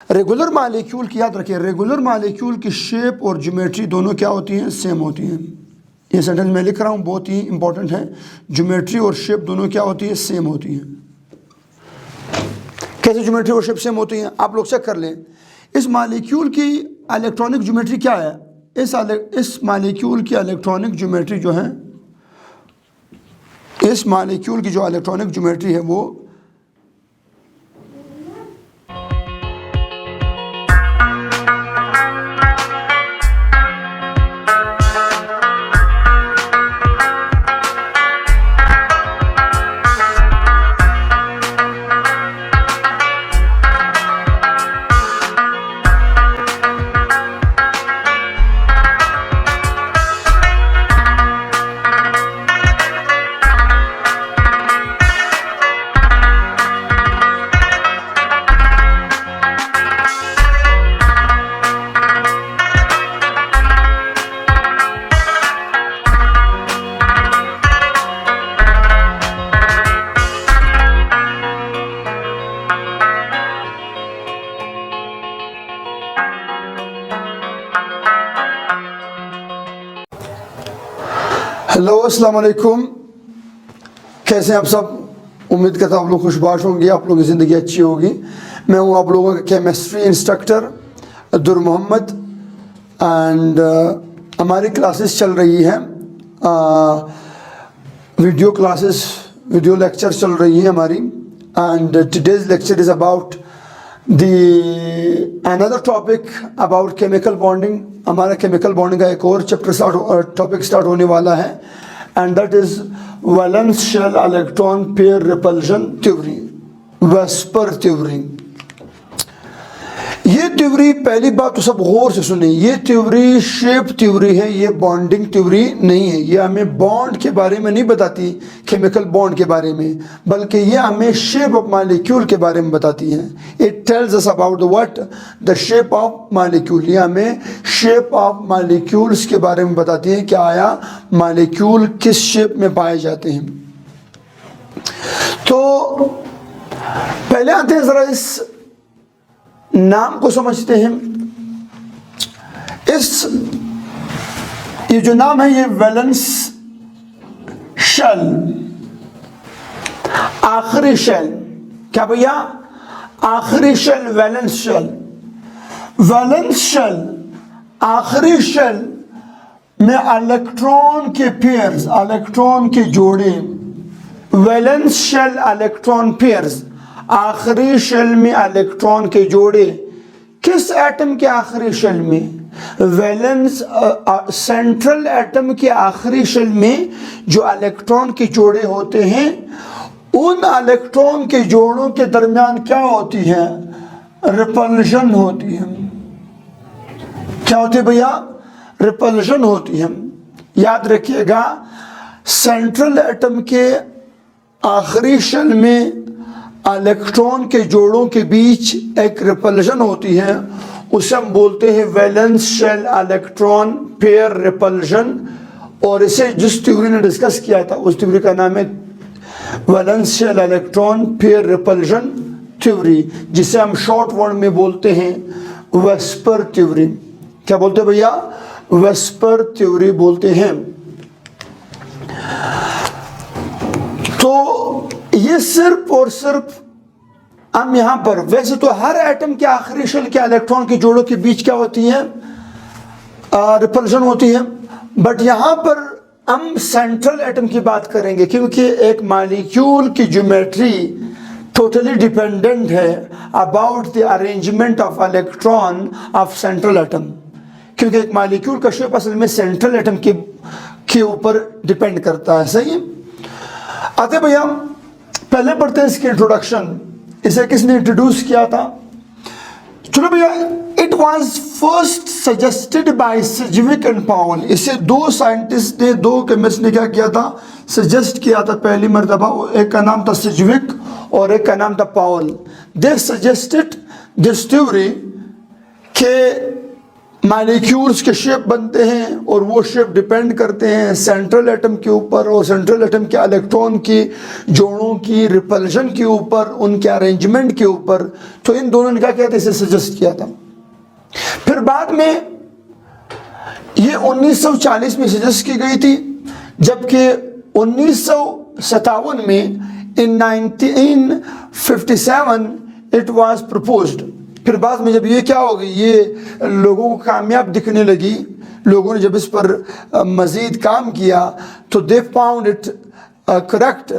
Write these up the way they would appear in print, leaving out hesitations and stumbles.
Regular molecule की याद रखिए, रेगुलर मालिक्यूल की शेप और ज्योमेट्री दोनों क्या होती हैं? सेम होती हैं। ये सेंटेंस मैं लिख रहा हूँ, बहुत ही इंपॉर्टेंट है। ज्योमेट्री और शेप दोनों क्या होती है? सेम होती हैं। कैसे ज्योमेट्री और शेप सेम होती हैं? आप लोग चेक कर लें। इस मालिक्यूल की इलेक्ट्रॉनिक ज्योमेट्री क्या है? इस मालिक्यूल की इलेक्ट्रॉनिक ज्योमेट्री जो है, इस मालिक्यूल की जो इलेक्ट्रॉनिक ज्योमेट्री है वो हेलो अस्सलाम वालेकुम, कैसे हैं आप सब? उम्मीद करता हूँ आप लोग खुशबाश होंगे, आप लोगों की ज़िंदगी अच्छी होगी। मैं हूँ आप लोगों का chemistry instructor Abdul Mohammed and हमारी क्लासेस चल रही हैं, वीडियो क्लासेस, वीडियो लेक्चर चल रही है हमारी। And today's lecture is about another topic about chemical bonding. हमारा केमिकल बॉन्डिंग का एक और टॉपिक स्टार्ट होने वाला है, and that is valence shell electron pair repulsion theory, VSEPR theory. ये थ्योरी, पहली बात तो सब गौर से सुने, ये थ्योरी शेप थ्योरी है, ये बॉन्डिंग थ्योरी नहीं है। ये हमें बॉन्ड के बारे में नहीं बताती, केमिकल बॉन्ड के बारे में, बल्कि ये हमें शेप ऑफ मॉलिक्यूल के बारे में बताती है। It tells us about what the shape of molecule. ये हमें शेप ऑफ मॉलिक्यूल्स के बारे में बताती है, क्या आया मॉलिक्यूल किस शेप में पाए जाते हैं। तो पहले आते हैं जरा इस नाम को समझते हैं। ये जो नाम है, ये वैलेंस शेल, आखिरी शेल। क्या भैया? आखिरी shell, valence shell. Valence shell, आखिरी शेल में इलेक्ट्रॉन के पेयर्स, इलेक्ट्रॉन के जोड़े। वैलेंस शेल इलेक्ट्रॉन पेयर्स, आखिरी शेल में इलेक्ट्रॉन के जोड़े। किस एटम के आखिरी शेल में? वैलेंस सेंट्रल एटम के आखिरी शेल में जो इलेक्ट्रॉन के जोड़े होते हैं, उन इलेक्ट्रॉन के जोड़ों के दरमियान क्या होती है? रिपल्शन होती है। क्या होती है भैया? रिपल्शन होती है। याद रखिएगा, सेंट्रल एटम के आखिरी शेल में इलेक्ट्रॉन के जोड़ों के बीच एक रिपल्शन होती है, उसे हम बोलते हैं valence shell electron pair repulsion. और इसे जिस थ्योरी ने डिस्कस किया था, उस थ्योरी का नाम है valence shell electron pair repulsion theory, जिसे हम शॉर्ट वर्ड में बोलते हैं वेस्पर थ्योरी। क्या बोलते हैं भैया? वेस्पर थ्योरी बोलते हैं। तो ये सिर्फ और सिर्फ हम यहाँ पर, वैसे तो हर एटम के आखिरी शेल के इलेक्ट्रॉन के जोड़ों के बीच क्या होती है? रिपल्शन होती है। बट यहाँ पर हम सेंट्रल एटम की बात करेंगे, क्योंकि एक मॉलिक्यूल की ज्योमेट्री टोटली डिपेंडेंट है about the arrangement of electron of central atom. क्योंकि एक मॉलिक्यूल का शेप असल में सेंट्रल एटम के ऊपर डिपेंड करता है। सही है? आते भैया पहले पढ़ते हैं इसकी इंट्रोडक्शन। इसे किसने इंट्रोड्यूस किया था? चलो भैया, it was first suggested by Sidgwick and Powell. इसे दो साइंटिस्ट ने, दो केमिस्ट ने क्या किया था? सजेस्ट किया था पहली मरतबा। एक का नाम था सेज्विक और एक का नाम था पाउल। दे सजेस्टेड दिस थ्योरी के मॉलिक्यूल्स के शेप बनते हैं और वो शेप डिपेंड करते हैं सेंट्रल एटम के ऊपर और सेंट्रल एटम के इलेक्ट्रॉन की जोड़ों की रिपल्शन के ऊपर, उनके अरेंजमेंट के ऊपर। तो इन दोनों ने क्या किया था, इसे सजेस्ट किया था। फिर बाद में ये 1940 में सजेस्ट की गई थी, जबकि 1957 में इन 1957 इट वाज प्रपोज्ड। फिर बाद में जब ये क्या हो गई, ये लोगों को कामयाब दिखने लगी, लोगों ने जब इस पर मज़ीद काम किया तो दे फाउंड इट करेक्ट।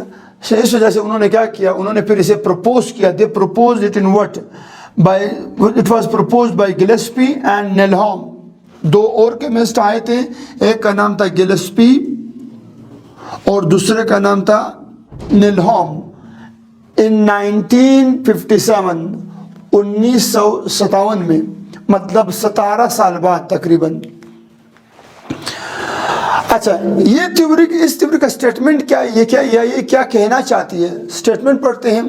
इस वजह से उन्होंने क्या किया, उन्होंने फिर इसे प्रपोज किया। They propose it in what, by it was proposed by Gillespie and Nyholm. दो और केमिस्ट आए थे, एक का नाम था गिलेस्पी और दूसरे का नाम था नेल्हॉम। इन 1957 में, मतलब 17 साल बाद तकरीबन। अच्छा, ये थ्योरी, इस थ्योरी का स्टेटमेंट क्या है, ये क्या कहना चाहती है? स्टेटमेंट पढ़ते हैं।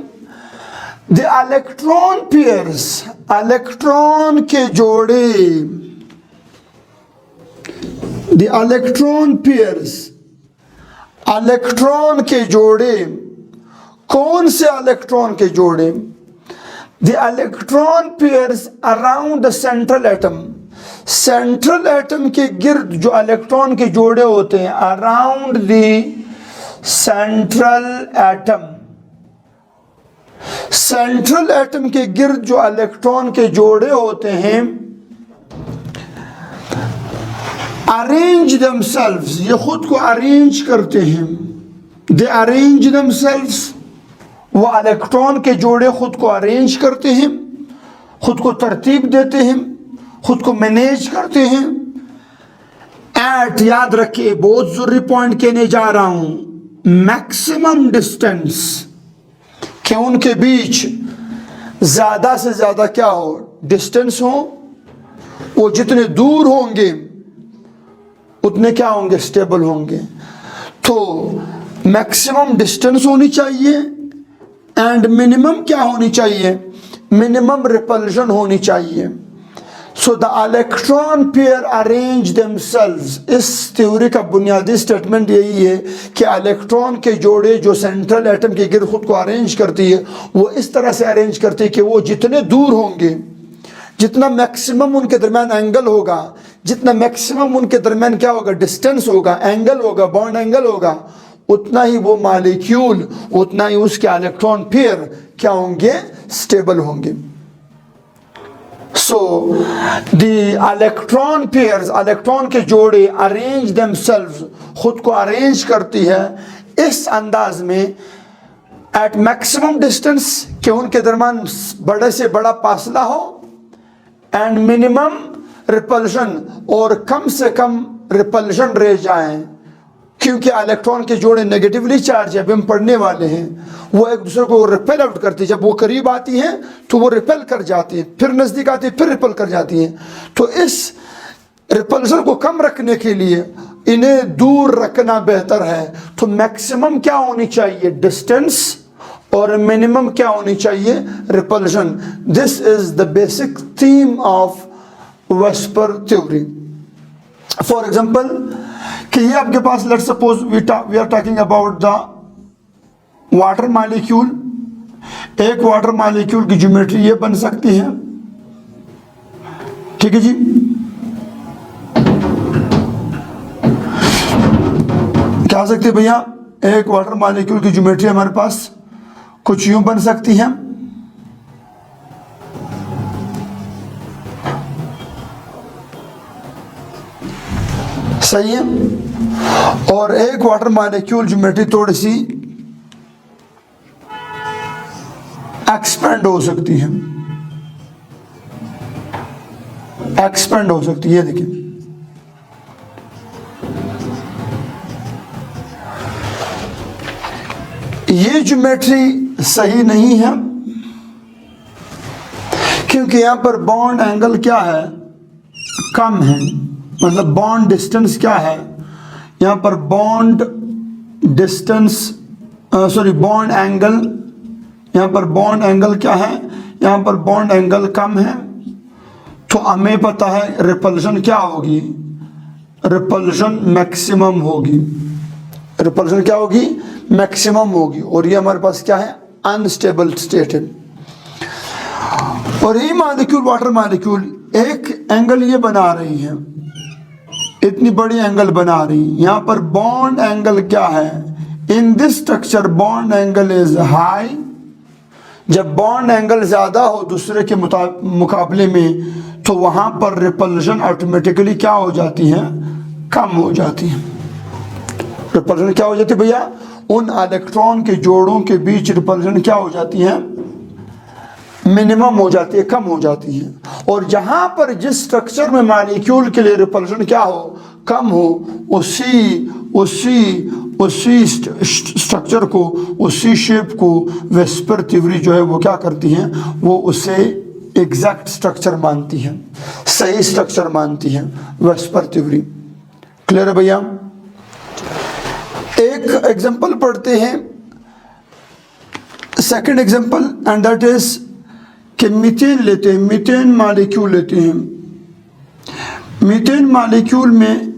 द इलेक्ट्रॉन पेयर्स, इलेक्ट्रॉन के जोड़े, द इलेक्ट्रॉन पेयर्स, इलेक्ट्रॉन के जोड़े। कौन से इलेक्ट्रॉन के जोड़े? The electron pairs around the central atom, central atom के गिर्द जो इलेक्ट्रॉन के जोड़े होते हैं, around the central atom, central atom के गिर्द जो इलेक्ट्रॉन के जोड़े होते हैं, अरेंज देमसेल्व्स, ये खुद को अरेंज करते हैं। दे अरेंज देमसेल्व्स, वो इलेक्ट्रॉन के जोड़े खुद को अरेंज करते हैं, खुद को तरतीब देते हैं, खुद को मैनेज करते हैं। एट, याद रखिए, बहुत जरूरी पॉइंट कहने जा रहा हूं, मैक्सिमम डिस्टेंस, कि उनके बीच ज्यादा से ज्यादा क्या हो, डिस्टेंस हो। वो जितने दूर होंगे उतने क्या होंगे, स्टेबल होंगे। तो मैक्सिमम डिस्टेंस होनी चाहिए एंड मिनिमम क्या होनी चाहिए, मिनिमम रिपल्शन होनी चाहिए। So the electron pair arrange themselves. इस थ्योरी का बुनियादी स्टेटमेंट यही है कि इलेक्ट्रॉन के जोड़े जो सेंट्रल एटम के गिर्द खुद को अरेंज करती है, वो इस तरह से अरेंज करती है कि वो जितने दूर होंगे, जितना मैक्सिमम उनके दरमियान एंगल होगा, जितना मैक्सिमम उनके दरमियान क्या होगा, डिस्टेंस होगा, एंगल होगा, बॉन्ड एंगल होगा, उतना ही वो मॉलिक्यूल, उतना ही उसके इलेक्ट्रॉन पेयर क्या होंगे, स्टेबल होंगे। So the electron pairs, electron के जोड़े अरेंज देमसेल्व्स, खुद को अरेंज करती है इस अंदाज में, एट मैक्सिमम डिस्टेंस, कि उनके दरमियान बड़े से बड़ा फासला हो, एंड मिनिमम रिपल्शन, और कम से कम रिपल्शन रह जाए, क्योंकि इलेक्ट्रॉन के जोड़े नेगेटिवली चार्ज है, अभी हम पढ़ने वाले हैं, वो एक दूसरे को रिपेल आउट करती है। जब वो करीब आती हैं तो वो रिपेल कर जाती है, फिर नज़दीक आती है, फिर रिपेल कर जाती हैं। तो इस रिपल्शन को कम रखने के लिए इन्हें दूर रखना बेहतर है। तो मैक्सिमम क्या होनी चाहिए, डिस्टेंस, और मिनिमम क्या होनी चाहिए, repulsion. This is the basic theme of VSEPR theory. For example, कि ये आपके पास, let's suppose we are talking about the water molecule. एक वाटर मॉलिक्यूल की ज्योमेट्री ये बन सकती है, ठीक है जी। क्या सकती है भैया, एक वाटर मॉलिक्यूल की ज्योमेट्री हमारे पास कुछ यूं बन सकती है, सही है। और एक वाटर मॉलिक्यूल ज्योमेट्री थोड़ी सी एक्सपेंड हो सकती है, एक्सपेंड हो सकती है। देखिए, ये ज्योमेट्री सही नहीं है, क्योंकि यहां पर बॉन्ड एंगल क्या है, कम है, मतलब बॉन्ड डिस्टेंस क्या है, यहाँ पर bond distance, sorry bond angle, यहाँ पर बॉन्ड एंगल क्या है, यहाँ पर बॉन्ड एंगल कम है। तो हमें पता है रिपल्शन क्या होगी, रिपल्शन मैक्सिमम होगी, रिपल्शन क्या होगी, मैक्सिमम होगी। और ये हमारे पास क्या है, अनस्टेबल स्टेट है। और ये मॉलिक्यूल, वाटर मॉलिक्यूल एक एंगल ये बना रही है, इतनी बड़ी एंगल बना रही है। यहाँ पर बॉन्ड एंगल क्या है, in this structure bond angle is high. जब बॉन्ड एंगल ज्यादा हो दूसरे के मुकाबले में, तो वहां पर रिपल्शन ऑटोमेटिकली क्या हो जाती है, कम हो जाती है। रिपल्शन क्या हो जाती है भैया, उन इलेक्ट्रॉन के जोड़ों के बीच रिपल्शन क्या हो जाती है, मिनिमम हो जाती है, कम हो जाती है। और जहां पर जिस स्ट्रक्चर में मॉलिक्यूल के लिए रिपल्शन क्या हो, कम हो, उसी स्ट्रक्चर को, उसी शेप को वेस्पर थ्योरी जो है वो क्या करती हैं, वो उसे एग्जैक्ट स्ट्रक्चर मानती है, सही स्ट्रक्चर मानती है वेस्पर थ्योरी। क्लियर है भैया। एक एग्जांपल पढ़ते हैं, second example, and that is कि मीथेन लेते हैं, मीथेन मॉलिक्यूल लेते हैं। मीथेन मॉलिक्यूल में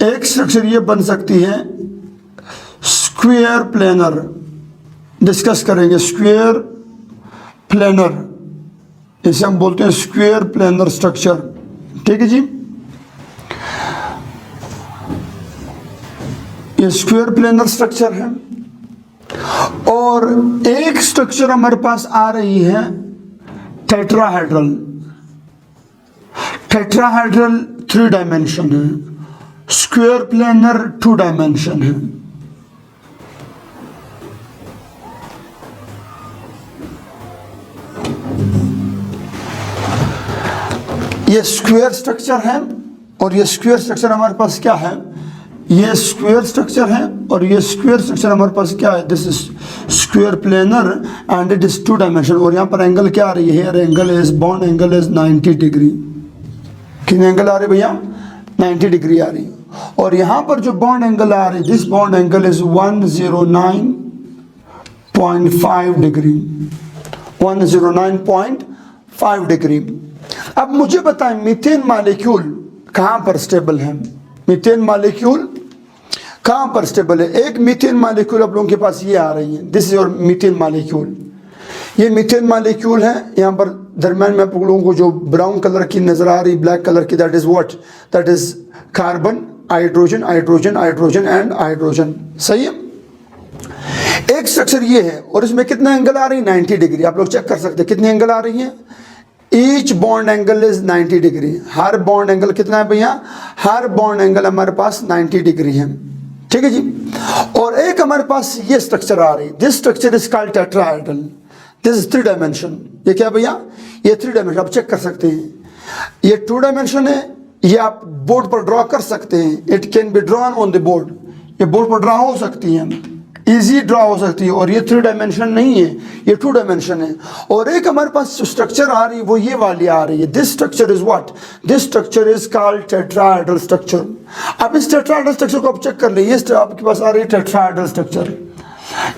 एक स्ट्रक्चर ये बन सकती है स्क्वायर प्लेनर, डिस्कस करेंगे स्क्वायर प्लेनर, इसे हम बोलते हैं स्क्वायर प्लेनर स्ट्रक्चर। ठीक है जी, ये स्क्वायर प्लेनर स्ट्रक्चर है। और एक स्ट्रक्चर हमारे पास आ रही है टेट्राहेड्रल। टेट्राहेड्रल 3 डायमेंशन है, स्क्वायर प्लेनर 2 डायमेंशन है। ये स्क्वायर स्ट्रक्चर है और ये स्क्वायर स्ट्रक्चर हमारे पास क्या है, ये स्क्वायर स्ट्रक्चर है और ये स्क्वायर स्ट्रक्चर हमारे पास क्या है, this is square planar and it is 2 dimension. और यहाँ पर एंगल क्या आ रही है, angle is, bond angle is 90 degree. कितने एंगल आ रहे भैया, 90 डिग्री आ रही है। और यहाँ पर जो बॉन्ड एंगल आ रही है, this bond angle is 109.5 degree, 109.5 degree. अब मुझे बताएं मीथेन मॉलिक्यूल कहाँ पर स्टेबल है, मीथेन मॉलिक्यूल कहाँ पर स्टेबल है। एक मीथेन मॉलिक्यूल आप लोगों के पास ये आ रही है, this is your methane molecule. ये मीथेन मॉलिक्यूल है, यहाँ पर दरम्यान में आप लोगों को जो ब्राउन कलर की नजर आ रही, ब्लैक कलर की, that is what, that is carbon, hydrogen, hydrogen, hydrogen and hydrogen. सही है। एक स्ट्रक्चर ये है और इसमें कितना एंगल आ रही है, 90 डिग्री। आप लोग चेक कर सकते हैं कितनी एंगल आ रही है, each bond angle is 90 degree. Her bond angle कितना है भैया, हर बॉन्ड एंगल हमारे पास 90 डिग्री है। ठीक है जी। और एक हमारे पास ये स्ट्रक्चर आ रही है, this structure is called tetrahedral, this is 3 dimension. ये क्या भैया, ये 3 डायमेंशन, आप चेक कर सकते हैं। ये 2 डायमेंशन है, ये आप बोर्ड पर ड्रॉ कर सकते हैं, it can be drawn on the board, ये बोर्ड पर ड्रॉ हो सकती है, इजी ड्रॉ हो सकती है। और ये 3 डायमेंशन नहीं है, ये 2 डायमेंशन है। और एक हमारे पास जो स्ट्रक्चर आ रही है वो ये वाली आ रही है, this structure is what, this structure is called tetrahedral structure. अब इस टेट्राहेड्रल स्ट्रक्चर को आप चेक कर लीजिए, आपके पास आ रही है टेट्राहेड्रल स्ट्रक्चर।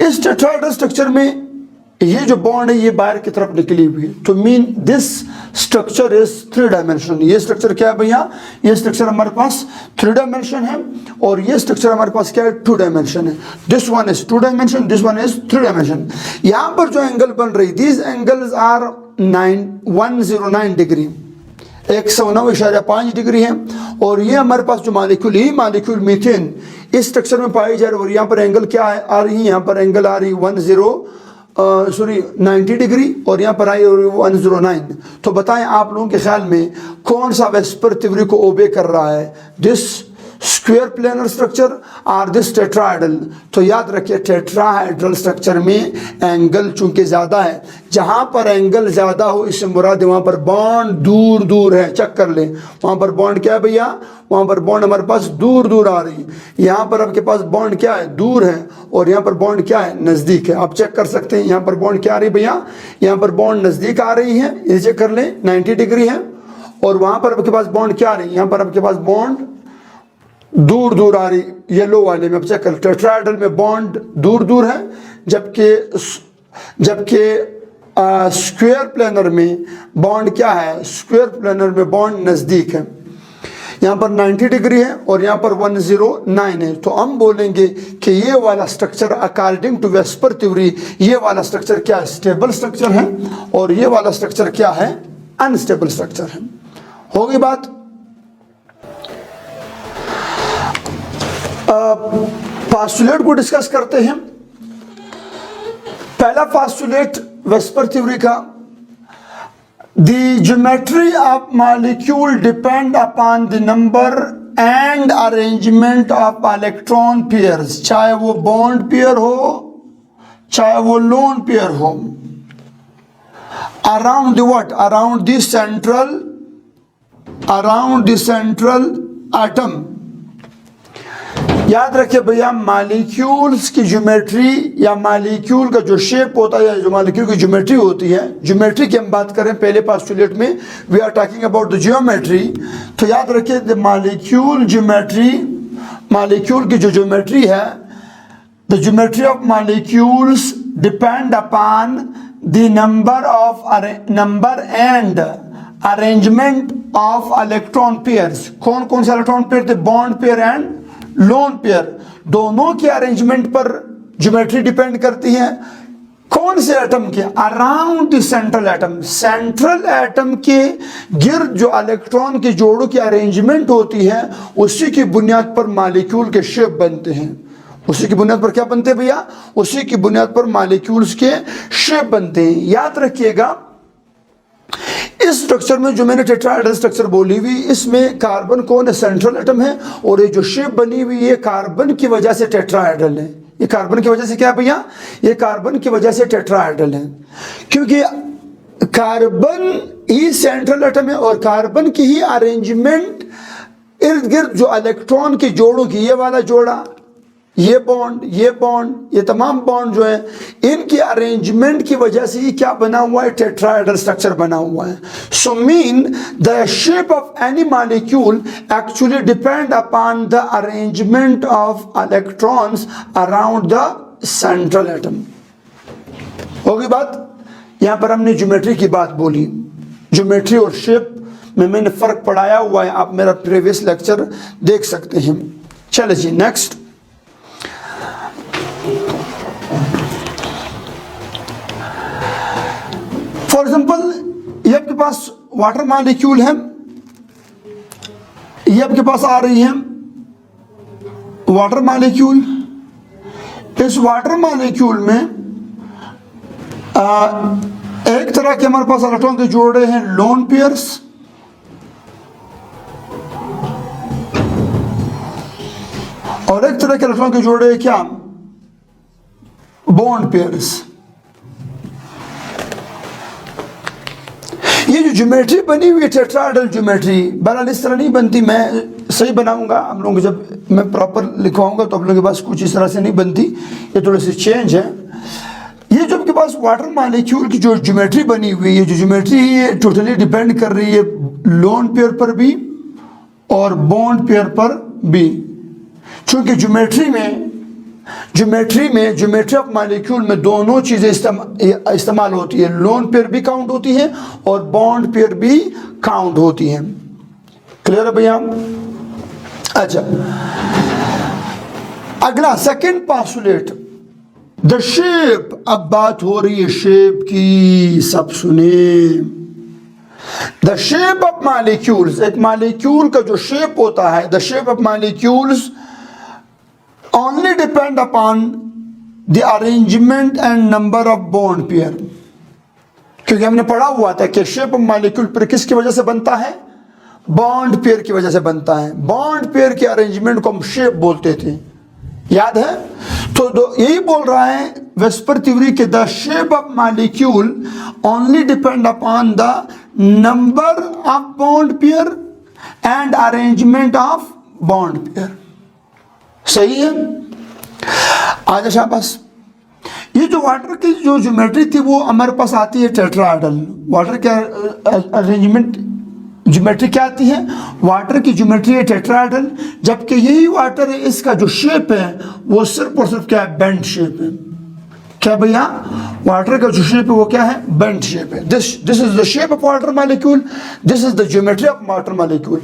इस टेट्राहेड्रल स्ट्रक्चर में ये जो बॉन्ड है ये बाहर की तरफ निकली हुई है, तो mean this structure is 3 dimension. ये स्ट्रक्चर क्या है भैया, ये स्ट्रक्चर हमारे पास 3 डायमेंशन है और ये स्ट्रक्चर हमारे पास क्या है, 2 डायमेंशन है। This one is 2 dimension, this one is 3 dimension. यहाँ पर जो एंगल बन रही, these angles are 109 degree, 109.5 degree है। और ये हमारे पास जो मॉलिक्यूल, ये मॉलिक्यूल मीथेन इस स्ट्रक्चर में पाई जा रही है। और यहाँ पर एंगल क्या है आ रही है, यहाँ पर एंगल आ रही 90 डिग्री और यहाँ पर आई 109। तो बताएं आप लोगों के ख्याल में कौन सा वेस्पर थ्योरी को ओबे कर रहा है, दिस स्क्वायर प्लेनर स्ट्रक्चर और दिस टेट्राहेड्रल। तो याद रखिए टेट्राहेड्रल स्ट्रक्चर में एंगल चूंकि ज़्यादा है, जहाँ पर एंगल ज़्यादा हो इससे मुराद वहाँ पर बॉन्ड दूर दूर है। चेक कर लें, वहाँ पर बॉन्ड क्या है भैया, वहाँ पर बॉन्ड हमारे पास दूर दूर आ रही है। यहाँ पर आपके पास बॉन्ड क्या है, दूर है, और यहाँ पर बॉन्ड क्या है, नज़दीक है। आप चेक कर सकते हैं यहाँ पर बॉन्ड क्या आ रही है भैया, यहाँ पर बॉन्ड नज़दीक आ रही है, ये चेक कर लें 90 डिग्री है। और वहाँ पर आपके पास बॉन्ड क्या आ रही है, यहाँ पर आपके पास बॉन्ड दूर दूर आ रही, येलो वाले में आप चेक कर, टेट्राहेड्रल में बॉन्ड दूर दूर है, जबकि स्क्वायर प्लेनर में बॉन्ड क्या है, स्क्वायर प्लेनर में बॉन्ड नज़दीक है। यहाँ पर 90 डिग्री है और यहाँ पर 109 है, तो हम बोलेंगे कि ये वाला structure according to VSEPR theory ये वाला स्ट्रक्चर क्या है, स्टेबल स्ट्रक्चर है, और ये वाला स्ट्रक्चर क्या है, अनस्टेबल स्ट्रक्चर है। होगी बात। पास्टुलेट को डिस्कस करते हैं। पहला पास्टुलेट वेस्पर थ्योरी का, The geometry of molecule depend upon the number and arrangement of electron pairs, चाहे वो bond pair हो चाहे वो lone pair हो, around the what, around the central atom। याद रखिए भैया, मालिक्यूल्स की ज्योमेट्री या मालिक्यूल का जो शेप होता है या जो मालिक्यूल की ज्योमेट्री होती है, ज्योमेट्री की हम बात करें पहले पास्टुलेट में, we are talking about the geometry. तो याद रखिए द मालिक्यूल ज्योमेट्री, मालिक्यूल की जो ज्योमेट्री है, the geometry of molecules depend upon the number and arrangement of electron pairs. कौन कौन से इलेक्ट्रॉन पेयर थे, bond pair and lone pair, दोनों के अरेंजमेंट पर ज्योमेट्री डिपेंड करती है। कौन से एटम के, around the central atom, central atom के गिर्द जो इलेक्ट्रॉन के जोड़ों की अरेंजमेंट होती है, उसी की बुनियाद पर मॉलिक्यूल के शेप बनते हैं। उसी की बुनियाद पर क्या बनते हैं भैया, उसी की बुनियाद पर मॉलिक्यूल्स के शेप बनते हैं। याद रखिएगा इस स्ट्रक्चर में जो मैंने टेट्राहेड्रल स्ट्रक्चर बोली हुई, इसमें कार्बन कौन है, सेंट्रल एटम है, और ये जो शेप बनी हुई ये कार्बन की वजह से टेट्राहेड्रल है। ये कार्बन की वजह से क्या है भैया, ये कार्बन की वजह से टेट्राहेड्रल है, क्योंकि कार्बन ही सेंट्रल एटम है और कार्बन की ही अरेंजमेंट इर्द गिर्द जो इलेक्ट्रॉन के जोड़ों की, ये वाला जोड़ा, ये बॉन्ड, ये तमाम बॉन्ड जो है, इनकी अरेंजमेंट की वजह से ये क्या बना हुआ है, टेट्राहेड्रल स्ट्रक्चर बना हुआ है। So mean the shape of any molecule actually depend upon the arrangement of electrons around the central atom. होगी बात। यहां पर हमने ज्योमेट्री की बात बोली, ज्योमेट्री और शेप में मैंने फर्क पढ़ाया हुआ है, आप मेरा प्रीवियस लेक्चर देख सकते हैं। चलिए जी नेक्स्ट। फॉर एग्जाम्पल ये आपके पास वाटर मॉलिक्यूल है, ये आपके पास आ रही है वाटर मॉलिक्यूल। इस वाटर मॉलिक्यूल में एक तरह के हमारे पास इलेक्ट्रॉन के जोड़े हैं लोन पेयर्स, और एक तरह के इलेक्ट्रॉन के जोड़े हैं क्या, बॉन्ड पेयर्स। ये जो ज्योमेट्री बनी हुई है टेट्राहेड्रल ज्योमेट्री, बहरहाल इस तरह नहीं बनती, मैं सही बनाऊंगा, हम लोग जब मैं प्रॉपर लिखवाऊंगा तो आप लोगों के पास कुछ इस तरह से नहीं बनती, ये थोड़ी सी चेंज है। ये जो आपके पास वाटर मॉलिक्यूल की जो ज्योमेट्री बनी हुई है, जो ज्योमेट्री है टोटली डिपेंड कर रही है लोन पेयर पर भी और बॉन्ड पेयर पर भी, क्योंकि ज्योमेट्री ऑफ मॉलिक्यूल में दोनों चीज़ें इस्तेमाल होती है, लोन पेयर भी काउंट होती है और बॉन्ड पेयर भी काउंट होती है। क्लियर है भैया। अच्छा, अगला सेकंड पास्टुलेट, द शेप। अब बात हो रही है शेप की, सब सुने। द शेप ऑफ मॉलिक्यूल्स, एक मॉलिक्यूल का जो शेप होता है, the shape of molecules only depend upon the arrangement and number of bond pair। क्योंकि हमने पढ़ा हुआ था कि शेप ऑफ मॉलिक्यूल पर किसकी वजह से बनता है, बॉन्ड पेयर की वजह से बनता है। बॉन्ड पेयर के अरेंजमेंट को हम शेप बोलते थे, याद है। तो यही बोल रहा है वेस्पर थ्योरी के the shape of molecule only depend upon the number of bond pair and arrangement of bond pair. सही है। आजा शाबाश। ये जो वाटर की जो ज्योमेट्री थी वो हमारे पास आती है टेट्राहेड्रल। वाटर का अरेंजमेंट ज्योमेट्री क्या आती है, वाटर की ज्योमेट्री है टेट्राहेड्रल, जबकि यही वाटर है इसका जो शेप है वो सिर्फ और सिर्फ क्या है, बेंड शेप है। क्या भैया, वाटर का जो शेप है वो क्या है, बेंट शेप है। This is the shape of water molecule, this is the geometry of water molecule.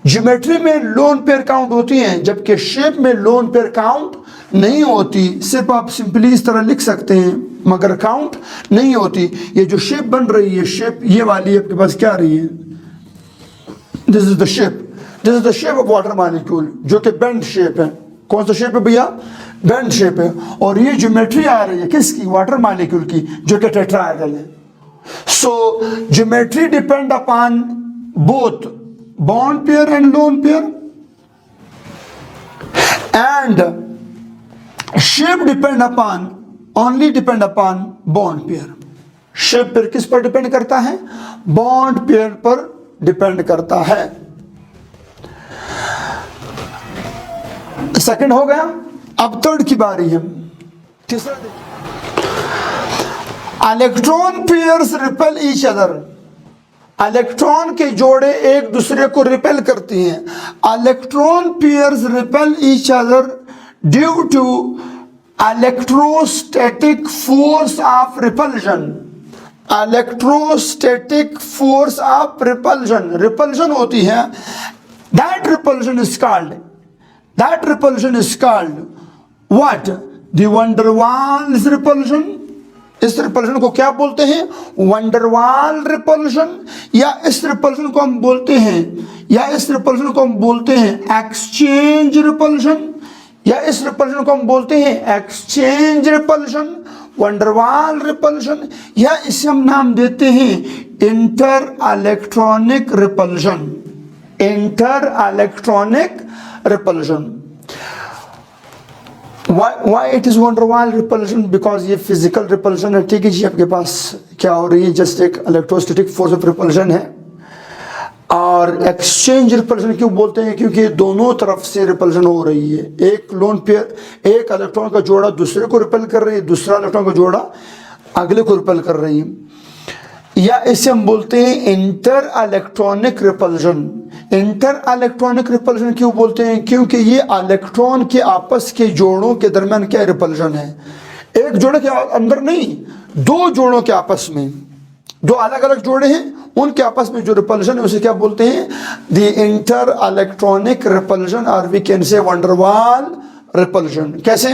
Geometry में लोन पेयर काउंट होती हैं, जबकि शेप में लोन पेयर काउंट नहीं होती। सिर्फ आप सिंपली इस तरह लिख सकते हैं मगर काउंट नहीं होती। ये जो शेप बन रही है, शेप ये वाली आपके पास क्या आ रही है, this is the shape, this is the shape of water molecule, जो कि बेंट शेप है। कौन सा शेप है भैया, बेंट शेप है। और ये ज्योमेट्री आ रही है किसकी, वाटर मॉलिक्यूल की, जो कि टेट्राहेड्रल है। So geometry depend upon both bond pair and lone pair, and shape depend upon, only depend upon bond pair. Shape pair किस पर डिपेंड करता है, बॉन्ड पेयर पर डिपेंड करता है। सेकंड हो गया, अब थर्ड की बारी है। तीसरा, electron pairs repel each other. Electron के जोड़े एक दूसरे को रिपेल करती हैं। Electron pairs repel each other due to electrostatic force of repulsion. Electrostatic force of repulsion, repulsion होती है, that repulsion is called, that repulsion is called what, the van der Waals repulsion। इस repulsion को क्या बोलते हैं, van der Waals repulsion, या इस repulsion को हम बोलते हैं, या इस रिपल्शन को हम बोलते हैं एक्सचेंज रिपल्शन, या इस रिपल्शन को हम बोलते हैं एक्सचेंज रिपल्शन, वंडरवाल रिपल्शन, या इसे हम नाम देते हैं inter electronic repulsion, inter electronic repulsion। why it is van der Waals repulsion, because ये physical repulsion है। ठीक है जी, आपके पास क्या हो रही है, जस्ट एक इलेक्ट्रोस्टैटिक फोर्स ऑफ रिपल्शन है। और एक्सचेंज रिपल्शन क्यों बोलते हैं, क्योंकि दोनों तरफ से रिपल्शन हो रही है। एक लोन पेयर, एक इलेक्ट्रॉन का जोड़ा दूसरे को रिपेल कर रही है, दूसरा इलेक्ट्रॉन का जोड़ा अगले को रिपेल कर रही है। या इसे हम बोलते हैं inter electronic repulsion. Inter electronic repulsion क्यों बोलते हैं, क्योंकि ये इलेक्ट्रॉन के आपस के जोड़ों के दरमियान क्या रिपल्शन है, एक जोड़े के अंदर नहीं, दो जोड़ों के आपस में, दो अलग अलग जोड़े हैं उनके आपस में जो रिपल्शन है उसे क्या बोलते हैं, द इंटर इलेक्ट्रॉनिक रिपल्शन, और we can say van der Waals repulsion. कैसे,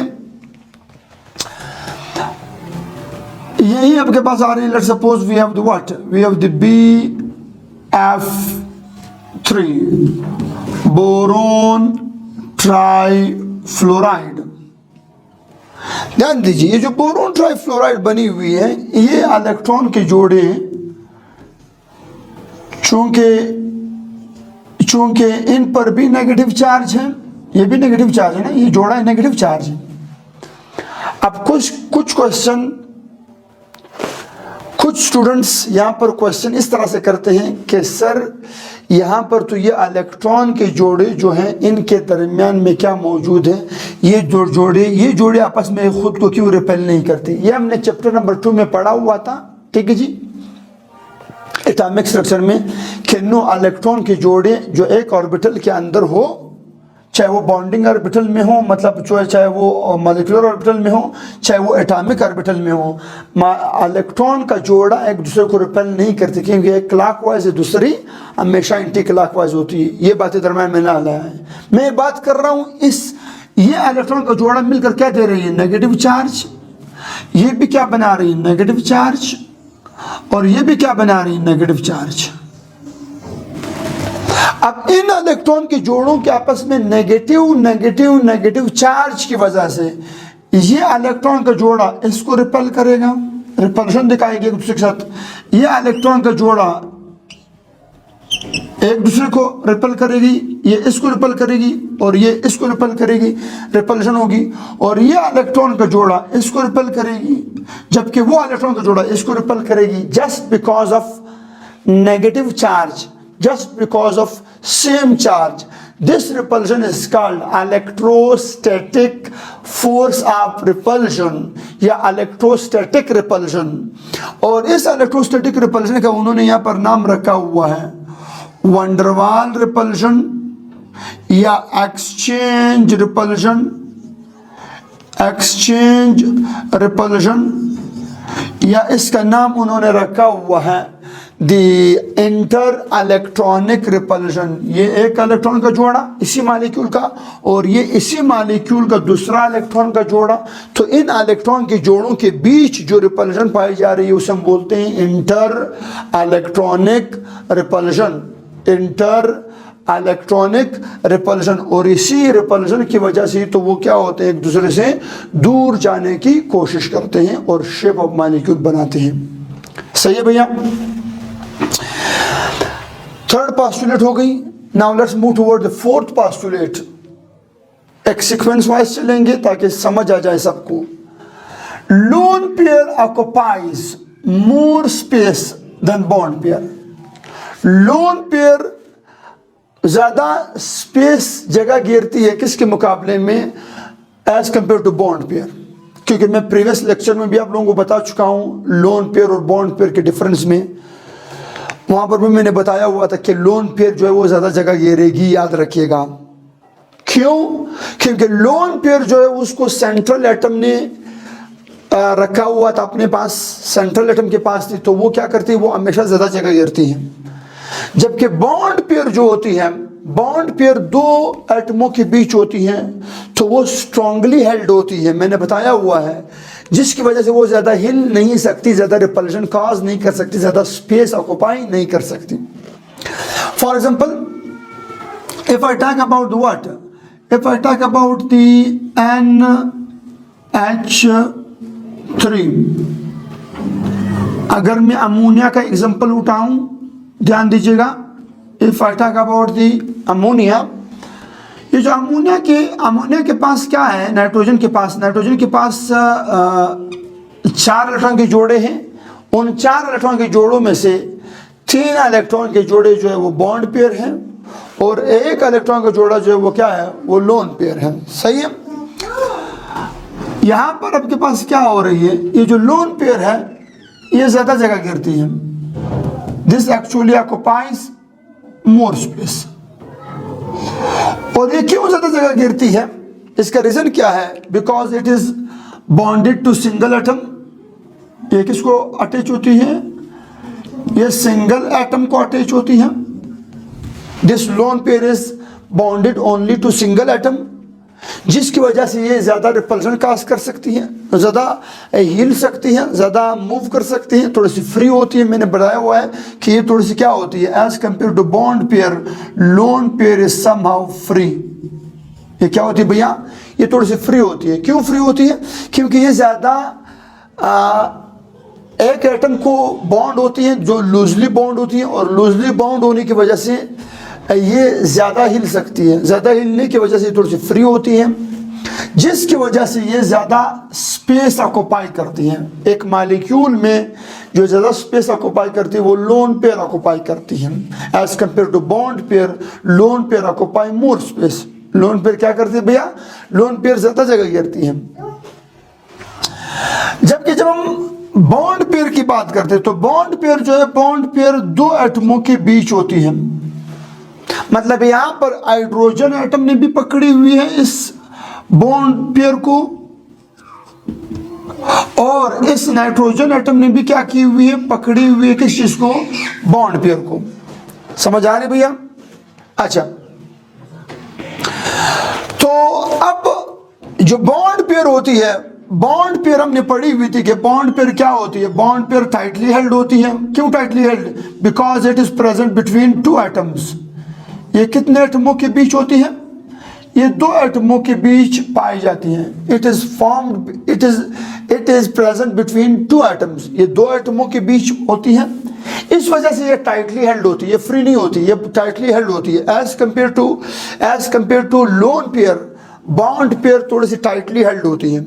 यही आपके पास आ रही है। Let's suppose we have the what, we have the BF3 boron trifluoride. ध्यान दीजिए, ये जो बोरोन ट्राइफ्लोराइड बनी हुई है, ये इलेक्ट्रॉन के जोड़े चूंकि इन पर भी नेगेटिव चार्ज है, ये भी नेगेटिव चार्ज है ना, ये जोड़ा है नेगेटिव चार्ज है। अब कुछ क्वेश्चन, कुछ स्टूडेंट्स यहाँ पर क्वेश्चन इस तरह से करते हैं कि सर यहाँ पर तो ये इलेक्ट्रॉन के जोड़े जो हैं इनके दरमियान में क्या मौजूद है, ये जोड़े आपस में खुद को क्यों रिपेल नहीं करते। ये हमने चैप्टर नंबर 2 में पढ़ा हुआ था। ठीक है जी, एटॉमिक स्ट्रक्चर में कि नो इलेक्ट्रॉन के जोड़े जो एक ऑर्बिटल के अंदर हो, चाहे वो बॉन्डिंग ऑर्बिटल में हो, मतलब चाहे वो मॉलिक्यूलर ऑर्बिटल में हो, चाहे वो एटॉमिक ऑर्बिटल में हो, इलेक्ट्रॉन का जोड़ा एक दूसरे को रिपेल नहीं करते, क्योंकि एक क्लॉकवाइज है, दूसरी हमेशा एंटी क्लॉकवाइज होती है। ये बातें दरम्यान में ना लाया है। मैं बात कर रहा हूँ ये इलेक्ट्रॉन का जोड़ा मिलकर क्या दे रही है, नेगेटिव चार्ज। ये भी क्या बना रही है, नेगेटिव चार्ज, और ये भी क्या बना रही है, नेगेटिव चार्ज। अब इन इलेक्ट्रॉन के जोड़ों के आपस में नेगेटिव चार्ज की वजह से ये इलेक्ट्रॉन का जोड़ा इसको रिपेल करेगा, रिपल्शन दिखाएगी एक दूसरे के साथ। ये इलेक्ट्रॉन का जोड़ा एक दूसरे को रिपेल करेगी, ये इसको रिपेल करेगी और ये इसको रिपेल करेगी, रिपल्शन होगी। और ये इलेक्ट्रॉन का जोड़ा इसको रिपेल करेगी, जबकि वो इलेक्ट्रॉन का जोड़ा इसको रिपेल करेगी, just because of negative charge, just because of same charge. This repulsion is called electrostatic force of repulsion या electrostatic repulsion। और इस electrostatic repulsion का उन्होंने यहाँ पर नाम रखा हुआ है van der Waals repulsion या exchange repulsion, एक्सचेंज रिपल्शन, या इसका नाम उन्होंने रखा हुआ है द इंटर इलेक्ट्रॉनिक रिपल्शन। ये एक इलेक्ट्रॉन का जोड़ा इसी मालिक्यूल का, और ये इसी मालिक्यूल का दूसरा इलेक्ट्रॉन का जोड़ा। तो इन इलेक्ट्रॉन के जोड़ों के बीच जो रिपल्शन पाई जा रही है उसे हम बोलते हैं inter electronic repulsion, inter electronic repulsion. और इसी रिपल्शन की वजह से तो वो क्या होते हैं, एक दूसरे से दूर जाने की कोशिश करते हैं और शेप ऑफ मॉलिक्यूल बनाते हैं। सही है भैया। थर्ड पोस्टुलेट हो गई। Now let's move toward the fourth postulate. एक सीक्वेंस वाइज चलेंगे ताकि समझ आ जाए सबको। Lone pair occupies more space than bond pair. Lone pair ज्यादा स्पेस जगह घेरती है किसके मुकाबले में, as compare to bond pair. क्योंकि मैं प्रीवियस लेक्चर में भी आप लोगों को बता चुका हूं लोन पेयर और बॉन्ड पेयर के डिफरेंस में। वहां पर भी मैंने बताया हुआ था कि लोन पेयर जो है वो ज्यादा जगह घेरेगी, याद रखिएगा। क्यों? क्योंकि लोन पेयर जो है उसको सेंट्रल एटम ने रखा हुआ था अपने पास, सेंट्रल एटम के पास थी, तो वो क्या करती है, वो हमेशा ज्यादा जगह घेरती है। जबकि बॉन्ड पेयर जो होती है, बॉन्ड पेयर दो एटमों के बीच होती हैं, तो वो स्ट्रांगली हेल्ड होती है, मैंने बताया हुआ है, जिसकी वजह से वो ज्यादा हिल नहीं सकती, ज्यादा रिपल्शन कॉज नहीं कर सकती, ज्यादा स्पेस ऑक्युपाई नहीं कर सकती। For example, if I talk about what, if I talk about the NH3, अगर मैं अमोनिया का एग्जांपल उठाऊं, ध्यान दीजिएगा। If I talk about the ammonia, ये जो अमोनिया के पास क्या है, नाइट्रोजन के पास 4 इलेक्ट्रॉन के जोड़े हैं। उन 4 इलेक्ट्रॉन के जोड़ों में से 3 इलेक्ट्रॉन के जोड़े जो है वो बॉन्ड पेयर हैं, और 1 इलेक्ट्रॉन का जोड़ा जो है वो क्या है, वो लोन पेयर है। सही है। यहां पर आपके पास क्या हो रही है, ये जो लोन पेयर है ये ज्यादा जगह घेरती है। This actually occupies more space। और ये क्यों ज्यादा जगह घेरती है, इसका रीजन क्या है, because it is bonded to single atom. ये किसको अटैच होती है, ये सिंगल एटम को अटैच होती है। This lone pair is bonded only to single atom, जिसकी वजह से ये ज़्यादा रिपल्शन काज कर सकती है, ज़्यादा हिल सकती है, ज़्यादा मूव कर सकती है, थोड़ी सी फ्री होती है। मैंने बताया हुआ है कि ये थोड़ी सी क्या होती है, as compare to bond pair, lone pair is somehow free. ये क्या होती है भैया, ये थोड़ी सी फ्री होती है। क्यों फ्री होती है? क्योंकि ये ज़्यादा एक एटम को बॉन्ड होती है जो लूजली बॉन्ड होती है, और लूजली बॉन्ड होने की वजह से ये ज़्यादा हिल सकती है। ज़्यादा हिलने की वजह से थोड़ी सी फ्री होती है, जिसकी वजह से ये ज़्यादा स्पेस ऑक्युपाई करती हैं। एक मॉलिक्यूल में जो ज़्यादा स्पेस ऑक्युपाई करती है वो लोन पेयर ऑक्युपाई करती है, as compare to bond pair. Lone pair occupy more space. Lone pair क्या करती है भैया, लोन पेयर ज़्यादा जगह घेरती है। जबकि जब हम बॉन्ड पेयर की बात करते हैं तो बॉन्ड पेयर जो है, बॉन्ड पेयर 2 एटमों के बीच होती है। मतलब यहां पर हाइड्रोजन एटम ने भी पकड़ी हुई है इस बॉन्ड पेयर को, और इस नाइट्रोजन एटम ने भी क्या की हुई है, पकड़ी हुई है किस चीज को, बॉन्ड पेयर को। समझ आ रही भैया? अच्छा, तो अब जो बॉन्ड पेयर होती है, बॉन्ड पेयर हमने पढ़ी हुई थी कि बॉन्ड पेयर क्या होती है, बॉन्ड पेयर टाइटली हेल्ड होती है। क्यों tightly held? Because it is present between 2 atoms. ये कितने एटमों के बीच होती है? ये 2 एटमों के बीच पाई जाती हैं। It is present between 2 atoms. ये 2 एटमों के बीच होती हैं, इस वजह से ये टाइटली हेल्ड होती है, फ्री नहीं होती, ये टाइटली हेल्ड होती है। As compare to lone pair, bond pair थोड़ी सी टाइटली हेल्ड होती है।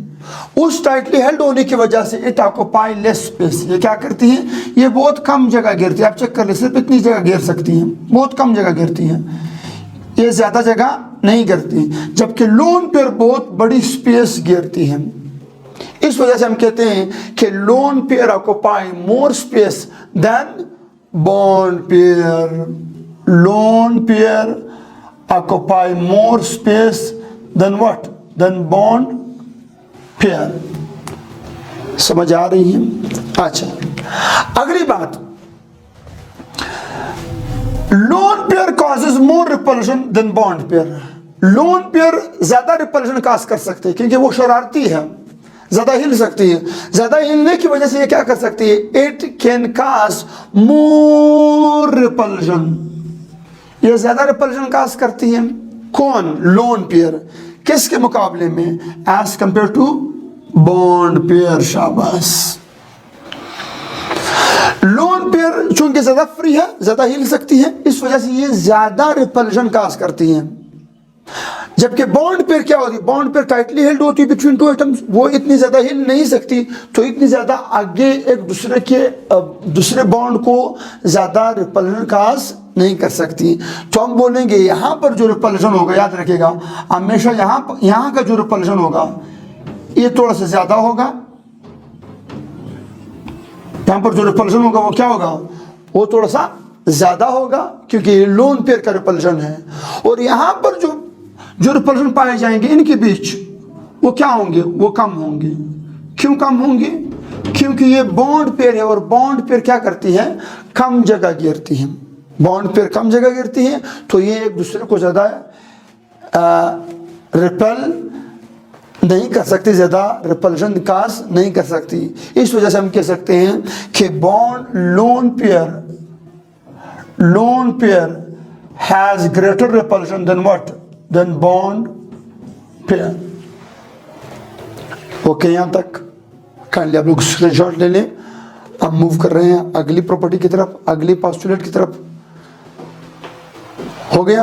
उस टाइटली हेल्ड होने की वजह से इट ऑक्युपाई लेस स्पेस। ये क्या करती है, ये बहुत कम जगह घेरती है। आप चेक कर ले, सिर्फ इतनी जगह घेर सकती हैं, बहुत कम जगह घेरती हैं, ये ज्यादा जगह नहीं घेरती। जबकि लोन पेयर बहुत बड़ी स्पेस घेरती है। इस वजह से हम कहते हैं कि lone pair occupy more space than bond pair. Lone pair occupy more space than what, than bond pair. समझ आ रही है? अच्छा, अगली बात, lone pair causes more repulsion than bond pair. Lone pair ज्यादा रिपल्शन काज कर सकते हैं क्योंकि वो शरारती है, ज्यादा हिल सकती है। ज्यादा हिलने की वजह से ये क्या कर सकती है, it can cause more repulsion, ये ज्यादा रिपल्शन काज करती है। कौन? Lone pair. किसके मुकाबले में? As compare to bond pair. शाबाश। लोन पेयर चूंकि ज्यादा फ्री है, ज्यादा हिल सकती है, इस वजह से ये ज्यादा रिपल्शन काज करती है। जबकि बॉन्ड पेयर क्या होती है, बॉन्ड पेयर टाइटली हेल्ड होती है बिटवीन टू एटम्स, वो इतनी ज्यादा हिल नहीं सकती, तो इतनी ज्यादा आगे एक दूसरे बॉन्ड को ज्यादा रिपल्शन काज नहीं कर सकती। तो हम बोलेंगे यहां पर जो रिपल्शन होगा, याद रखिएगा हमेशा यहां का जो रिपल्शन होगा ये थोड़ा सा ज्यादा होगा। यहां पर जो रिपल्शन होगा वो क्या होगा, वो थोड़ा सा ज्यादा होगा क्योंकि लोन पेयर का रिपल्शन है। और यहां पर जो रिपल्शन पाए जाएंगे इनके बीच, वो क्या होंगे, वो कम होंगे। क्यों कम होंगे? क्योंकि ये बॉन्ड पेयर है और बॉन्ड पेयर क्या करती है, कम जगह घेरती है। बॉन्ड पेयर कम जगह घेरती है तो ये एक दूसरे को ज्यादा रिपेल नहीं कर सकती, ज्यादा रिपल्शन काज नहीं कर सकती। इस वजह से हम कह सकते हैं कि lone pair has greater repulsion than what, than bond pair. Okay, यहां तक काइंडली आप लोग स्क्रीनशॉट ले लें। अब मूव कर रहे हैं अगली प्रॉपर्टी की तरफ, अगली पोस्टुलेट की तरफ। हो गया?